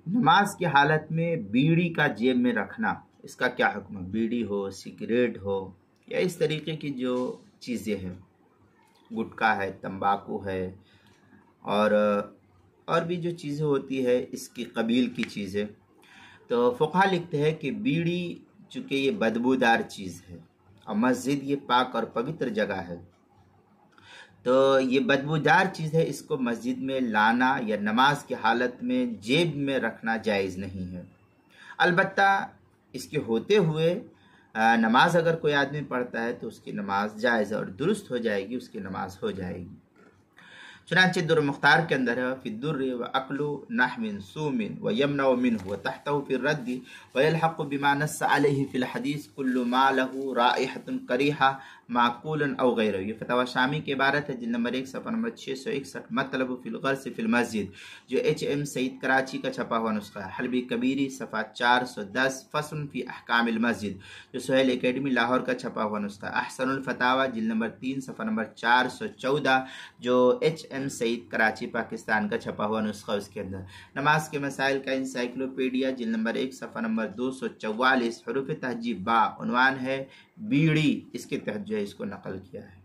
नमाज की हालत में बीड़ी का जेब में रखना, इसका क्या हुक्म है? बीड़ी हो, सिगरेट हो या इस तरीके की जो चीज़ें हैं, गुटखा है, तंबाकू है और भी जो चीज़ें होती है इसकी कबील की चीज़ें, तो फ़ुक़हा लिखते हैं कि बीड़ी चूँकि ये बदबूदार चीज़ है और मस्जिद ये पाक और पवित्र जगह है, तो ये बदबूदार चीज़ है, इसको मस्जिद में लाना या नमाज की हालत में जेब में रखना जायज़ नहीं है। अलबत्ता इसके होते हुए नमाज अगर कोई आदमी पढ़ता है तो उसकी नमाज जायज़ और दुरुस्त हो जाएगी, उसकी नमाज हो जाएगी। चुनांचे दुर मुख्तार के अंदर है फ़िद्दुर्रि व अक्लु नहमिन सूमिन व यमनउ मिन्हु व तहतहु फ़िर रद्दि व यल्हक़ु बिमा नस्स अलैहि फ़िल हदीस कुल्लु मा लहु राइहतुन करीहा माकुलन औ गैरहु। ये फतवा शामी की इबारत है, जिल्द नंबर 1 सफ़ा नंबर 661, मतलब फ़िल ग़र्स फ़िल मस्जिद, जो HM सईद कराची का छपा हुआ नुस्खा है। हल्बी कबीरी सफ़ा 410 फ़स्ल फ़ी अहकामिल मस्जिद, जो सुहेल एकेडमी लाहौर का छपा हुआ नुस्खा। अहसनुल फतावा जिल्द नंबर 3 सफ़ा नंबर 414, जो HM सईद कराची पाकिस्तान का छपा हुआ नुस्खा, उसके अंदर नमाज के मसाइल का इंसाइक्लोपीडिया जिल्द नंबर 1 सफ़ा नंबर 244, हरूफ तहजीब बा, उन्वान है बीड़ी, इसके तहत जो है इसको नकल किया है।